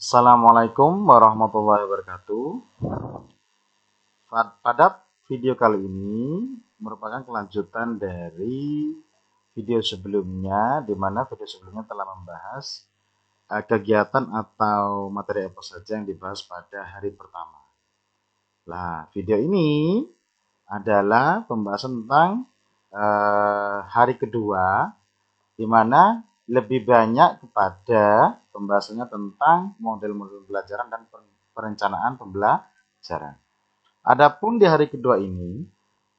Assalamualaikum warahmatullahi wabarakatuh. Pada video kali ini merupakan kelanjutan dari video sebelumnya, di mana video sebelumnya telah membahas kegiatan atau materi apa saja yang dibahas pada hari pertama. Nah, video ini adalah pembahasan tentang hari kedua, di mana lebih banyak kepada pembahasannya tentang model-model pembelajaran dan perencanaan pembelajaran. Adapun di hari kedua ini,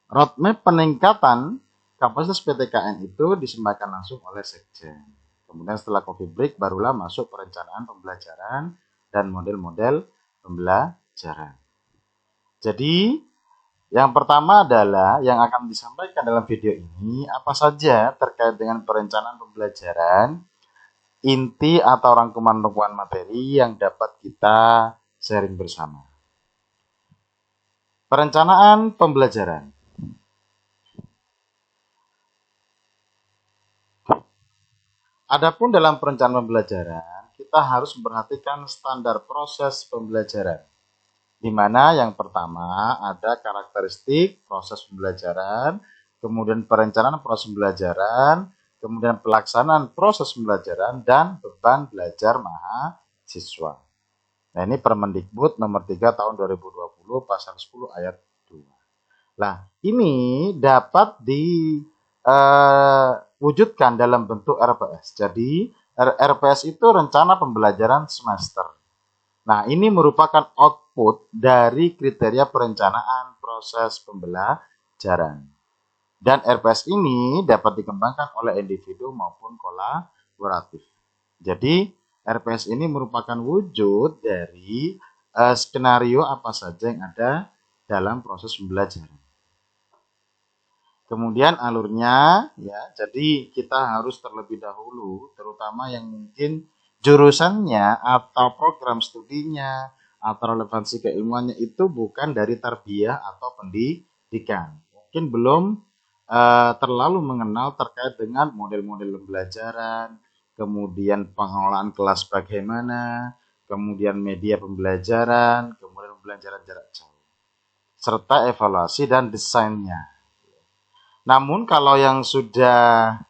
roadmap peningkatan kapasitas PTKN itu disampaikan langsung oleh Sekjen. Kemudian setelah coffee break barulah masuk perencanaan pembelajaran dan model-model pembelajaran. Jadi, yang pertama adalah yang akan disampaikan dalam video ini apa saja terkait dengan perencanaan pembelajaran, inti atau rangkuman-rangkuman materi yang dapat kita sharing bersama. Perencanaan pembelajaran. Adapun dalam perencanaan pembelajaran, kita harus memperhatikan standar proses pembelajaran, di mana yang pertama ada karakteristik proses pembelajaran, kemudian perencanaan proses pembelajaran, kemudian pelaksanaan proses pembelajaran, dan beban belajar mahasiswa. Nah, ini Permendikbud nomor 3 tahun 2020 pasal 10 ayat 2. Nah, ini dapat diwujudkan dalam bentuk RPS. Jadi, RPS itu rencana pembelajaran semester. Nah, ini merupakan output dari kriteria perencanaan proses pembelajaran. Dan RPS ini dapat dikembangkan oleh individu maupun kolaboratif. Jadi, RPS ini merupakan wujud dari skenario apa saja yang ada dalam proses pembelajaran. Kemudian alurnya, ya, jadi kita harus terlebih dahulu, terutama yang mungkin jurusannya atau program studinya atau relevansi keilmuannya itu bukan dari tarbiyah atau pendidikan. Mungkin belum terlalu mengenal terkait dengan model-model pembelajaran, kemudian pengelolaan kelas bagaimana, kemudian media pembelajaran, kemudian pembelajaran jarak jauh, serta evaluasi dan desainnya. Namun kalau yang sudah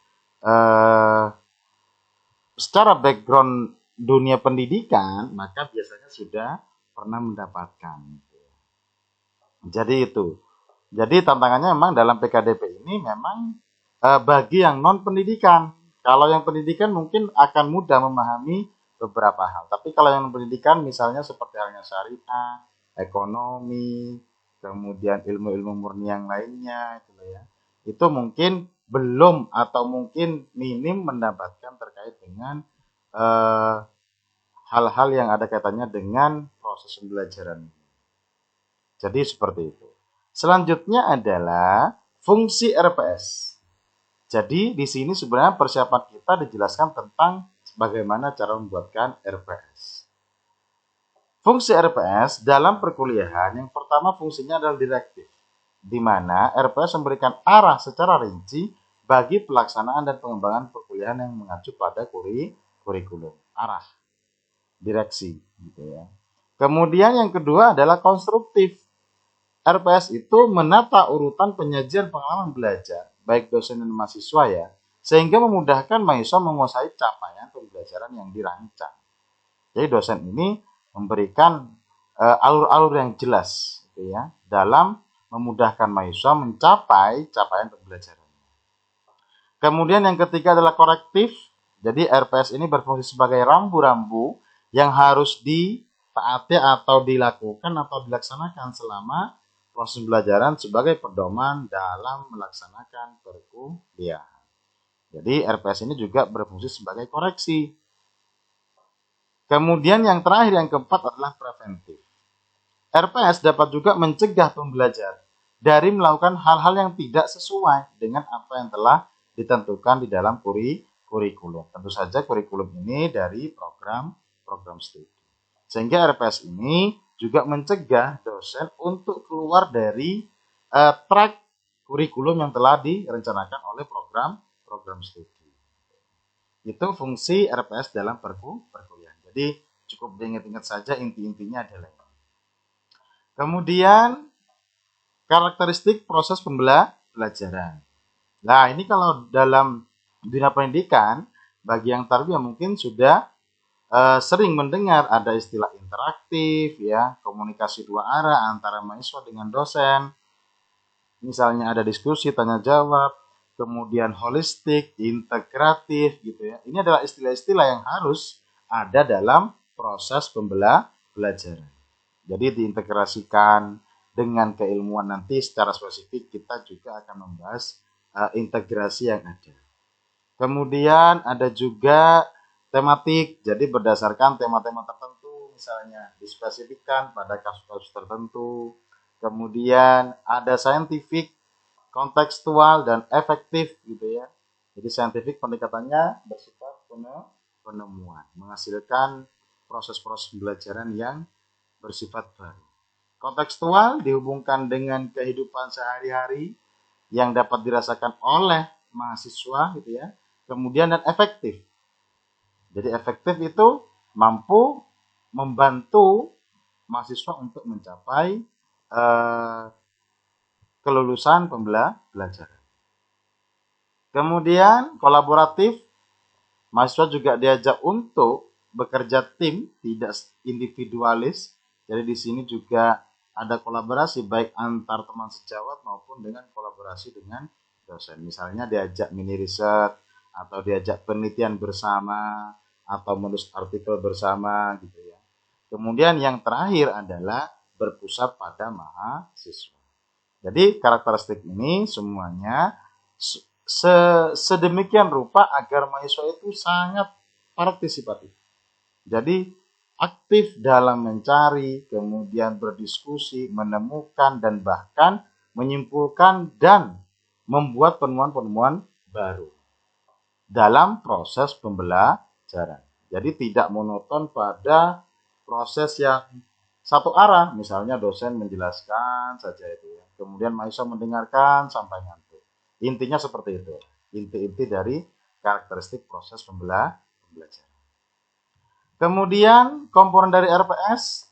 secara background dunia pendidikan, maka biasanya sudah pernah mendapatkan. Jadi itu. Jadi tantangannya memang dalam PKDP ini memang bagi yang non pendidikan. Kalau yang pendidikan mungkin akan mudah memahami beberapa hal. Tapi kalau yang non pendidikan misalnya seperti halnya syariah, ekonomi, kemudian ilmu-ilmu murni yang lainnya, gitu ya. Itu mungkin belum atau mungkin minim mendapatkan terkait dengan hal-hal yang ada kaitannya dengan proses pembelajaran. Jadi seperti itu. Selanjutnya adalah fungsi RPS. Jadi di sini sebenarnya persiapan kita dijelaskan tentang bagaimana cara membuatkan RPS. Fungsi RPS dalam perkuliahan yang pertama fungsinya adalah direktif, di mana RPS memberikan arah secara rinci bagi pelaksanaan dan pengembangan perkuliahan yang mengacu pada kurikulum. Arah, direksi, gitu ya. Kemudian yang kedua adalah konstruktif. RPS itu menata urutan penyajian pengalaman belajar, baik dosen dan mahasiswa ya, sehingga memudahkan mahasiswa menguasai capaian pembelajaran yang dirancang. Jadi dosen ini memberikan alur-alur yang jelas, gitu ya, dalam memudahkan mahasiswa mencapai capaian pembelajaran. Kemudian yang ketiga adalah korektif. Jadi RPS ini berfungsi sebagai rambu-rambu yang harus ditaati atau dilakukan atau dilaksanakan selama proses pembelajaran sebagai pedoman dalam melaksanakan perkuliahan. Jadi RPS ini juga berfungsi sebagai koreksi. Kemudian yang terakhir, yang keempat adalah preventif. RPS dapat juga mencegah pembelajar dari melakukan hal-hal yang tidak sesuai dengan apa yang telah ditentukan di dalam kurikulum. Tentu saja kurikulum ini dari program studi. Sehingga RPS ini juga mencegah dosen untuk keluar dari track kurikulum yang telah direncanakan oleh program studi. Itu fungsi RPS dalam perkuliahan. Jadi Cukup diingat-ingat saja inti-intinya adalah ini. Kemudian karakteristik proses pembelajaran. Nah, ini kalau dalam dunia pendidikan, bagi yang tarbiyah mungkin sudah sering mendengar ada istilah interaktif, ya, komunikasi dua arah antara mahasiswa dengan dosen. Misalnya ada diskusi, tanya jawab, kemudian holistik, integratif, gitu ya. Ini adalah istilah-istilah yang harus ada dalam proses pembelajaran. Jadi diintegrasikan dengan keilmuan, nanti secara spesifik kita juga akan membahas integrasi yang ada. Kemudian ada juga tematik, jadi berdasarkan tema-tema tertentu, misalnya dispesifikkan pada kasus-kasus tertentu. Kemudian ada saintifik, kontekstual, dan efektif, gitu ya. Jadi saintifik pendekatannya bersifat penemuan, menghasilkan proses-proses pembelajaran yang bersifat baru. Kontekstual dihubungkan dengan kehidupan sehari-hari yang dapat dirasakan oleh mahasiswa, gitu ya. Kemudian dan efektif. Jadi efektif itu mampu membantu mahasiswa untuk mencapai kelulusan pembelajaran. Kemudian kolaboratif, mahasiswa juga diajak untuk bekerja tim, tidak individualis. Jadi di sini juga ada kolaborasi baik antar teman sejawat maupun dengan kolaborasi dengan dosen. Misalnya diajak mini riset atau diajak penelitian bersama atau menulis artikel bersama, gitu ya. Kemudian yang terakhir adalah berpusat pada mahasiswa. Jadi karakteristik ini semuanya sedemikian rupa agar mahasiswa itu sangat partisipatif. Jadi aktif dalam mencari, kemudian berdiskusi, menemukan, dan bahkan menyimpulkan dan membuat penemuan-penemuan baru dalam proses pembelajaran. Jadi tidak monoton pada proses yang satu arah, misalnya dosen menjelaskan saja itu ya. Kemudian mahasiswa mendengarkan sampai ngantuk. Intinya seperti itu. Inti-inti dari karakteristik proses pembelajaran. Kemudian komponen dari RPS,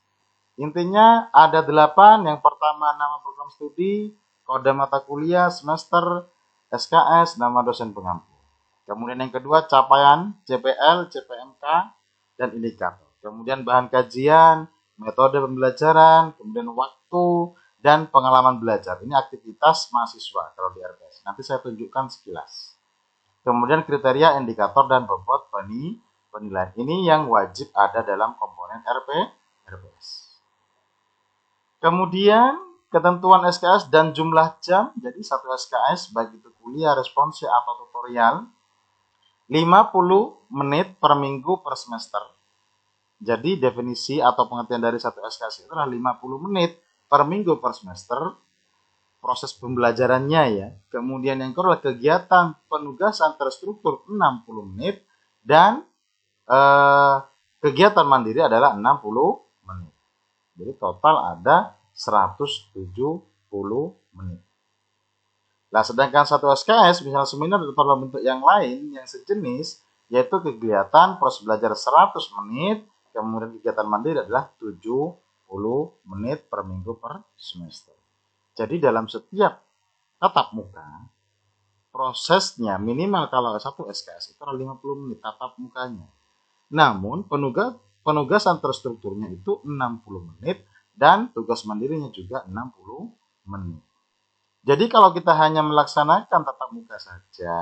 intinya ada 8. Yang pertama nama program studi, kode mata kuliah, semester, SKS, nama dosen pengampu. Kemudian yang kedua capaian CPL, CPMK, dan indikator. Kemudian bahan kajian, metode pembelajaran, kemudian waktu, dan pengalaman belajar. Ini aktivitas mahasiswa kalau di RPS. Nanti saya tunjukkan sekilas. Kemudian kriteria, indikator, dan bobot penilaian. Ini yang wajib ada dalam komponen RPS. Kemudian ketentuan SKS dan jumlah jam. Jadi satu SKS baik itu kuliah, responsi, atau tutorial 50 menit per minggu per semester. Jadi definisi atau pengertian dari satu SKS itu adalah 50 menit per minggu per semester proses pembelajarannya ya. Kemudian yang kedua kegiatan penugasan terstruktur 60 menit dan kegiatan mandiri adalah 60 menit. Jadi total ada 170 menit. Nah, sedangkan satu SKS, misalnya seminar atau bentuk yang lain yang sejenis, yaitu kegiatan proses belajar 100 menit, kemudian kegiatan mandiri adalah 70 menit per minggu per semester. Jadi dalam setiap tatap muka, prosesnya minimal kalau satu SKS itu adalah 50 menit tatap mukanya. Namun penugasan terstrukturnya itu 60 menit dan tugas mandirinya juga 60 menit. Jadi kalau kita hanya melaksanakan tatap muka saja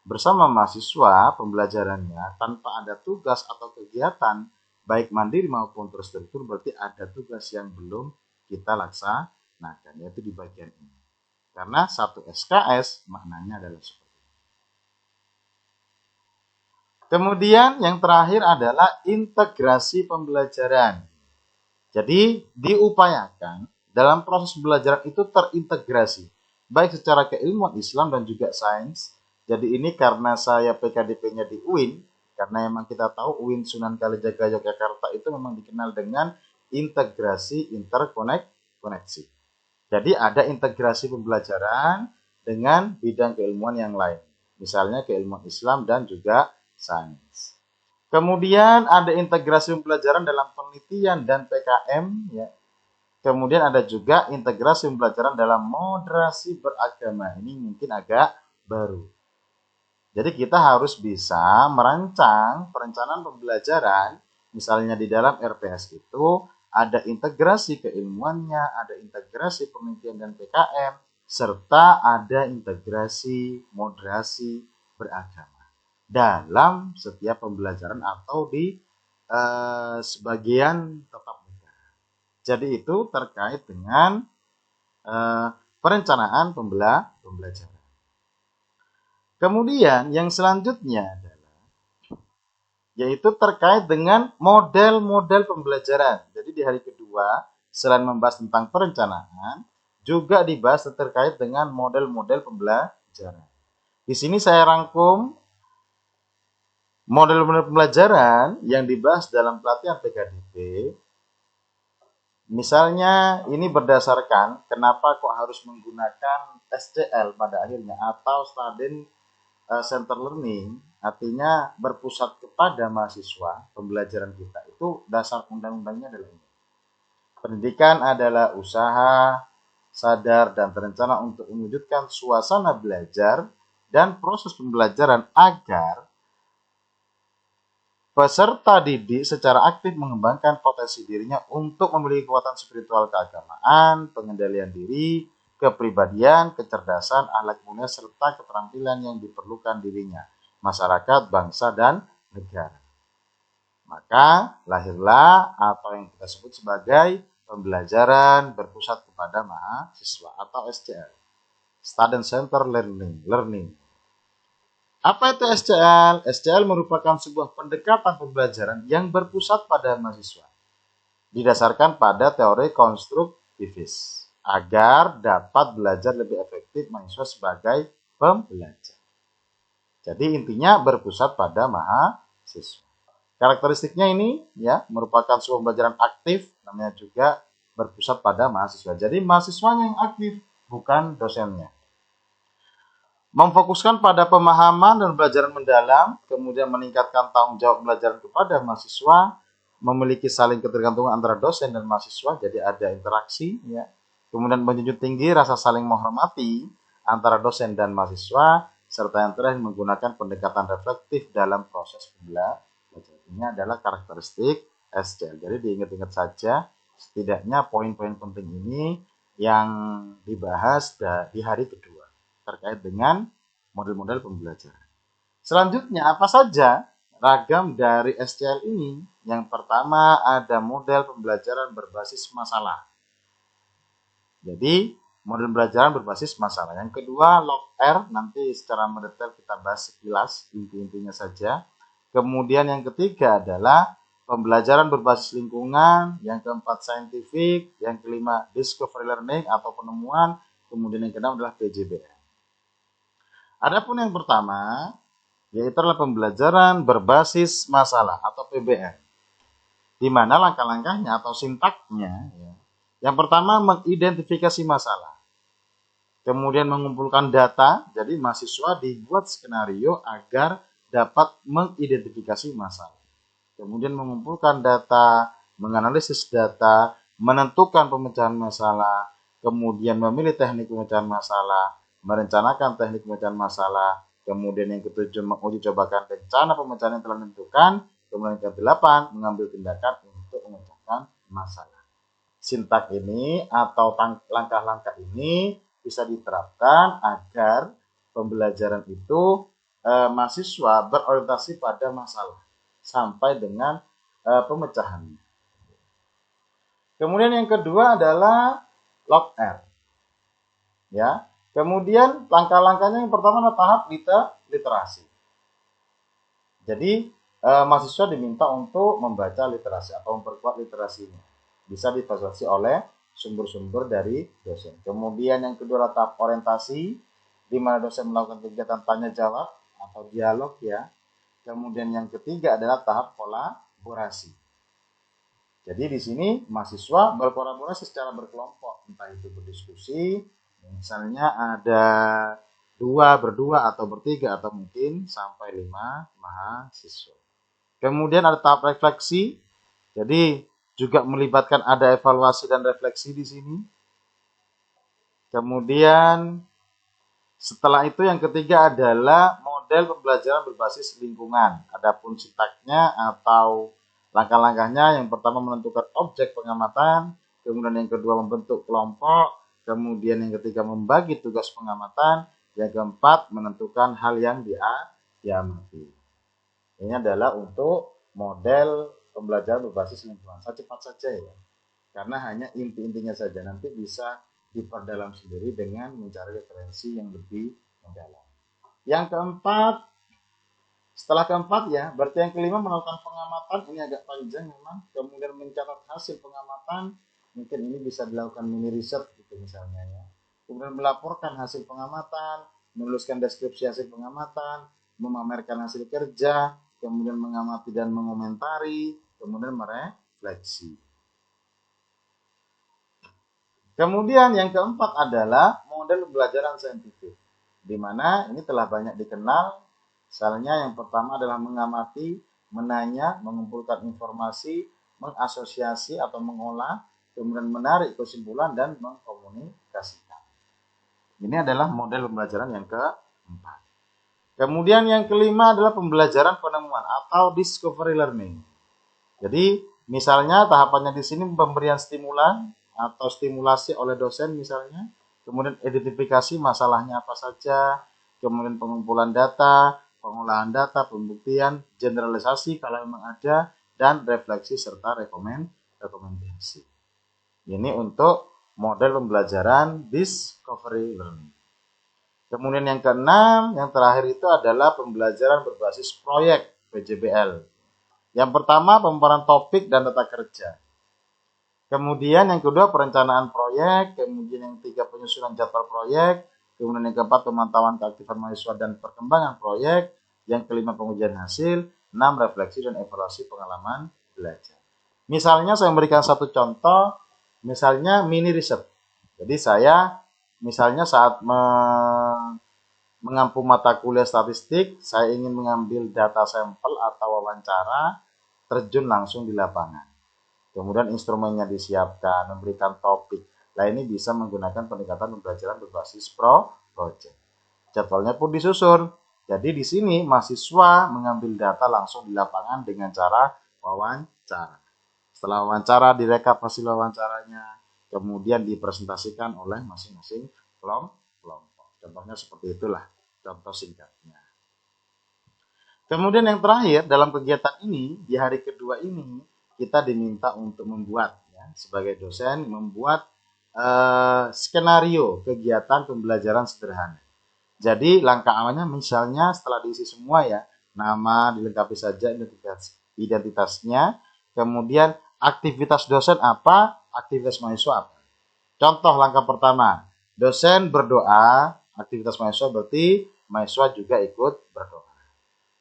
bersama mahasiswa pembelajarannya tanpa ada tugas atau kegiatan baik mandiri maupun terstruktur, berarti ada tugas yang belum kita laksanakan, yaitu di bagian ini. Karena satu SKS maknanya adalah seperti itu. Kemudian yang terakhir adalah integrasi pembelajaran. Jadi diupayakan dalam proses belajar itu terintegrasi, baik secara keilmuan Islam dan juga sains. Jadi ini karena saya PKDP-nya di UIN, karena memang kita tahu UIN Sunan Kalijaga Yogyakarta itu memang dikenal dengan integrasi interkoneksi. Jadi ada integrasi pembelajaran dengan bidang keilmuan yang lain, misalnya keilmuan Islam dan juga sains. Kemudian ada integrasi pembelajaran dalam penelitian dan PKM, ya. Kemudian ada juga integrasi pembelajaran dalam moderasi beragama. Ini mungkin agak baru. Jadi kita harus bisa merancang perencanaan pembelajaran, misalnya di dalam RPS itu ada integrasi keilmuannya, ada integrasi penelitian dan PKM, serta ada integrasi moderasi beragama dalam setiap pembelajaran atau di sebagian tatap muka. Jadi itu terkait dengan perencanaan pembelajaran. Kemudian yang selanjutnya adalah yaitu terkait dengan model-model pembelajaran. Jadi di hari kedua selain membahas tentang perencanaan, juga dibahas terkait dengan model-model pembelajaran. Di sini saya rangkum model-model pembelajaran yang dibahas dalam pelatihan PKDP. Misalnya ini berdasarkan kenapa kok harus menggunakan SCL pada akhirnya atau Student Center Learning, artinya berpusat kepada mahasiswa. Pembelajaran kita itu dasar undang-undangnya adalah ini. Pendidikan adalah usaha sadar dan terencana untuk mewujudkan suasana belajar dan proses pembelajaran agar peserta didik secara aktif mengembangkan potensi dirinya untuk memiliki kekuatan spiritual keagamaan, pengendalian diri, kepribadian, kecerdasan, akhlak mulia, serta keterampilan yang diperlukan dirinya, masyarakat, bangsa, dan negara. Maka lahirlah apa yang kita sebut sebagai pembelajaran berpusat kepada mahasiswa atau SCL, Student Center Learning. Apa itu SCL? SCL merupakan sebuah pendekatan pembelajaran yang berpusat pada mahasiswa, didasarkan pada teori konstruktivis, agar dapat belajar lebih efektif mahasiswa sebagai pembelajar. Jadi intinya berpusat pada mahasiswa. Karakteristiknya ini ya merupakan sebuah pembelajaran aktif, namanya juga berpusat pada mahasiswa. Jadi mahasiswanya yang aktif, bukan dosennya. Memfokuskan pada pemahaman dan pembelajaran mendalam, kemudian meningkatkan tanggung jawab pembelajaran kepada mahasiswa, memiliki saling ketergantungan antara dosen dan mahasiswa, jadi ada interaksi, ya. Kemudian menjunjung tinggi rasa saling menghormati antara dosen dan mahasiswa, serta yang terakhir menggunakan pendekatan reflektif dalam proses pembelajaran. Ini adalah karakteristik SCL. Jadi diingat-ingat saja, setidaknya poin-poin penting ini yang dibahas di hari kedua terkait dengan model-model pembelajaran. Selanjutnya, apa saja ragam dari SCL ini? Yang pertama ada model pembelajaran berbasis masalah. Jadi, model pembelajaran berbasis masalah. Yang kedua, log-R, nanti secara mendetail kita bahas sekilas, inti-intinya saja. Kemudian yang ketiga adalah pembelajaran berbasis lingkungan. Yang keempat, scientific. Yang kelima, discovery learning atau penemuan. Kemudian yang keenam adalah PJBN. Adapun yang pertama, yaitu adalah pembelajaran berbasis masalah atau PBM. Di mana langkah-langkahnya atau sintaknya, ya. Yang pertama, mengidentifikasi masalah. Kemudian mengumpulkan data, jadi mahasiswa dibuat skenario agar dapat mengidentifikasi masalah. Kemudian mengumpulkan data, menganalisis data, menentukan pemecahan masalah, kemudian memilih teknik pemecahan masalah, merencanakan teknik pemecahan masalah, kemudian yang ketujuh menguji cobakan rencana pemecahan yang telah ditentukan, kemudian yang kedelapan mengambil tindakan untuk memecahkan masalah. Sintak ini atau langkah-langkah ini bisa diterapkan agar pembelajaran itu mahasiswa berorientasi pada masalah sampai dengan pemecahannya. Kemudian yang kedua adalah log-R. Ya. Kemudian langkah-langkahnya yang pertama adalah tahap literasi. Jadi mahasiswa diminta untuk membaca literasi atau memperkuat literasinya. Bisa difasilitasi oleh sumber-sumber dari dosen. Kemudian yang kedua adalah tahap orientasi, di mana dosen melakukan kegiatan tanya jawab atau dialog ya. Kemudian yang ketiga adalah tahap kolaborasi. Jadi di sini mahasiswa berkolaborasi secara berkelompok, entah itu berdiskusi, misalnya ada berdua atau bertiga atau mungkin sampai 5 mahasiswa. Kemudian ada tahap refleksi. Jadi juga melibatkan ada evaluasi dan refleksi di sini. Kemudian setelah itu yang ketiga adalah model pembelajaran berbasis lingkungan. Adapun sitaknya atau langkah-langkahnya, yang pertama menentukan objek pengamatan, kemudian yang kedua membentuk kelompok, kemudian yang ketiga membagi tugas pengamatan, yang keempat menentukan hal yang diamati. Ini adalah untuk model pembelajaran berbasis lingkungan. Saya cepat saja ya, karena hanya inti-intinya saja. Nanti bisa diperdalam sendiri dengan mencari referensi yang lebih mendalam. Yang keempat, setelah keempat ya, berarti yang kelima melakukan pengamatan. Ini agak panjang memang. Kemudian mencatat hasil pengamatan. Mungkin ini bisa dilakukan mini riset gitu misalnya ya. Kemudian melaporkan hasil pengamatan, menuliskan deskripsi hasil pengamatan, memamerkan hasil kerja, kemudian mengamati dan mengomentari, kemudian merefleksi. Kemudian yang keempat adalah model pembelajaran saintifik, di mana ini telah banyak dikenal. Misalnya yang pertama adalah mengamati, menanya, mengumpulkan informasi, mengasosiasi atau mengolah, kemudian menarik kesimpulan dan mengkomunikasikan. Ini adalah model pembelajaran yang keempat. Kemudian yang kelima adalah pembelajaran penemuan atau discovery learning. Jadi misalnya tahapannya di sini pemberian stimulan atau stimulasi oleh dosen misalnya, kemudian identifikasi masalahnya apa saja, kemudian pengumpulan data, pengolahan data, pembuktian, generalisasi kalau memang ada, dan refleksi serta rekomendasi. Ini untuk model pembelajaran discovery learning. Kemudian yang keenam, yang terakhir itu adalah pembelajaran berbasis proyek PJBL. Yang pertama pemaparan topik dan tata kerja. Kemudian yang kedua perencanaan proyek, kemudian yang ketiga penyusunan jadwal proyek, kemudian yang keempat pemantauan keaktifan mahasiswa dan perkembangan proyek, yang kelima pengujian hasil, 6 refleksi dan evaluasi pengalaman belajar. Misalnya saya memberikan satu contoh, misalnya mini riset. Jadi saya misalnya saat mengampu mata kuliah statistik, saya ingin mengambil data sampel atau wawancara, terjun langsung di lapangan. Kemudian instrumennya disiapkan, memberikan topik. Nah ini bisa menggunakan pendekatan pembelajaran berbasis project. Jadwalnya pun disusun. Jadi di sini mahasiswa mengambil data langsung di lapangan dengan cara wawancara. Setelah wawancara direkap hasil wawancaranya, kemudian dipresentasikan oleh masing-masing kelompok. Contohnya seperti itulah contoh singkatnya. Kemudian yang terakhir dalam kegiatan ini, di hari kedua ini kita diminta untuk membuat ya, sebagai dosen membuat skenario kegiatan pembelajaran sederhana. Jadi langkah awalnya misalnya setelah diisi semua ya, nama dilengkapi saja identitasnya, kemudian aktivitas dosen apa, aktivitas mahasiswa apa. Contoh langkah pertama, dosen berdoa, aktivitas mahasiswa berarti mahasiswa juga ikut berdoa.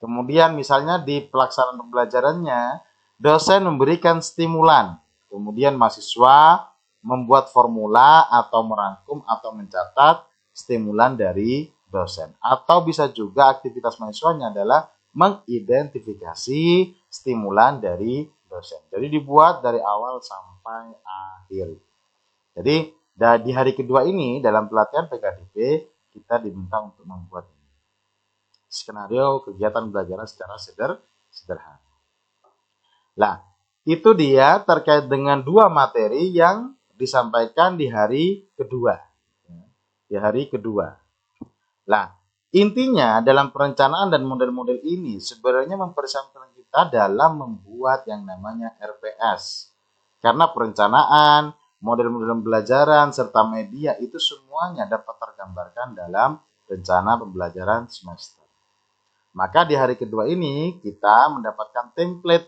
Kemudian misalnya di pelaksanaan pembelajarannya, dosen memberikan stimulan, kemudian mahasiswa membuat formula atau merangkum atau mencatat stimulan dari dosen. Atau bisa juga aktivitas mahasiswanya adalah mengidentifikasi stimulan dari dosen. Jadi dibuat dari awal sampai akhir. Jadi di hari kedua ini dalam pelatihan PKDP kita diminta untuk membuat skenario kegiatan belajaran secara sederhana. Nah, itu dia terkait dengan dua materi yang disampaikan di hari kedua. Di hari kedua. Nah, intinya dalam perencanaan dan model-model ini sebenarnya mempersiapkan kita dalam membuat yang namanya RPS. Karena perencanaan, model-model pembelajaran, serta media itu semuanya dapat tergambarkan dalam rencana pembelajaran semester. Maka di hari kedua ini kita mendapatkan template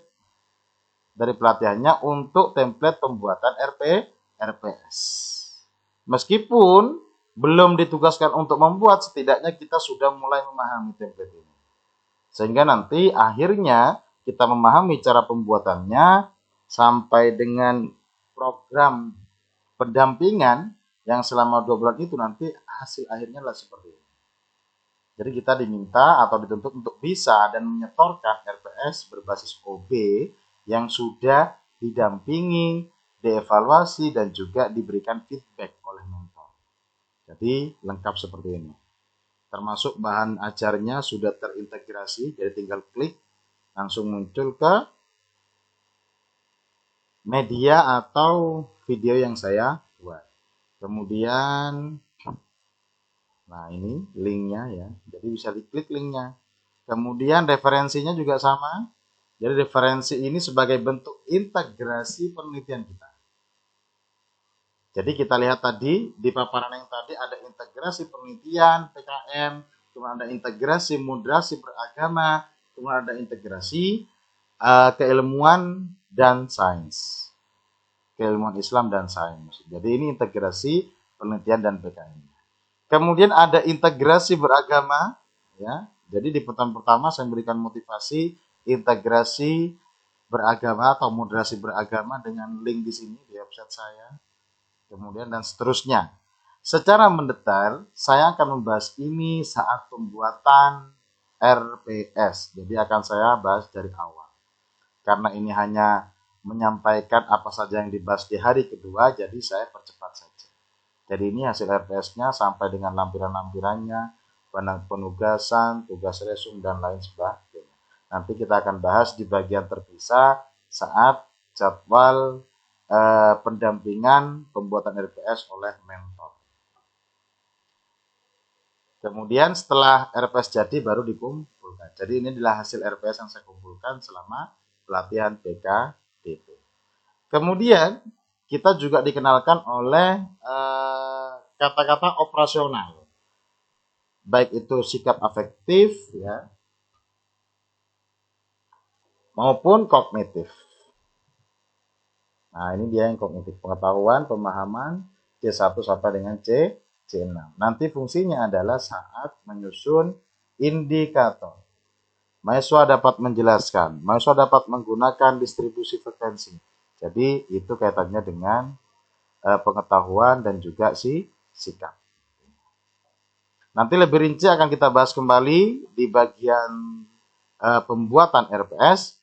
dari pelatihannya untuk template pembuatan RPS. Meskipun belum ditugaskan untuk membuat, setidaknya kita sudah mulai memahami template ini. Sehingga nanti akhirnya kita memahami cara pembuatannya sampai dengan program pendampingan yang selama 2 bulan itu nanti hasil akhirnya adalah seperti ini. Jadi kita diminta atau dituntut untuk bisa dan menyetorkan RPS berbasis OB yang sudah didampingi, dievaluasi, dan juga diberikan feedback oleh mentor. Jadi lengkap seperti ini. Termasuk bahan ajarnya sudah terintegrasi, jadi tinggal klik langsung muncul ke media atau video yang saya buat. Kemudian, nah ini linknya ya, jadi bisa diklik linknya. Kemudian referensinya juga sama, jadi referensi ini sebagai bentuk integrasi penelitian kita. Jadi kita lihat tadi di paparan yang tadi ada integrasi penelitian PKM, kemudian ada integrasi moderasi beragama, kemudian ada integrasi keilmuan dan sains, keilmuan Islam dan sains. Jadi ini integrasi penelitian dan PKM. Kemudian ada integrasi beragama, ya. Jadi di pertama saya memberikan motivasi integrasi beragama atau moderasi beragama dengan link di sini di website saya. Kemudian dan seterusnya. Secara mendetail, saya akan membahas ini saat pembuatan RPS. Jadi akan saya bahas dari awal. Karena ini hanya menyampaikan apa saja yang dibahas di hari kedua, jadi saya percepat saja. Jadi ini hasil RPS-nya sampai dengan lampiran-lampirannya, penugasan, tugas resum, dan lain sebagainya. Nanti kita akan bahas di bagian terpisah saat jadwal pendampingan pembuatan RPS oleh mentor. Kemudian setelah RPS jadi baru dikumpulkan. Jadi ini adalah hasil RPS yang saya kumpulkan selama pelatihan PKDP. Kemudian kita juga dikenalkan oleh kata-kata operasional, baik itu sikap afektif ya maupun kognitif. Nah, ini dia yang kognitif, pengetahuan, pemahaman C1 sampai dengan C6. Nanti fungsinya adalah saat menyusun indikator. Mahasiswa dapat menjelaskan, mahasiswa dapat menggunakan distribusi frekuensi. Jadi itu kaitannya dengan pengetahuan dan juga sikap. Nanti lebih rinci akan kita bahas kembali di bagian pembuatan RPS.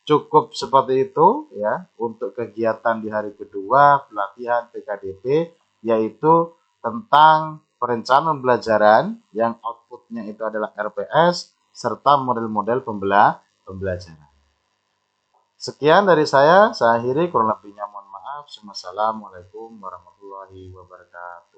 Cukup seperti itu ya untuk kegiatan di hari kedua pelatihan PKDP, yaitu tentang perencanaan pembelajaran yang outputnya itu adalah RPS serta model-model pembelajaran. Sekian dari saya akhiri, kurang lebihnya mohon maaf. Wassalamualaikum warahmatullahi wabarakatuh.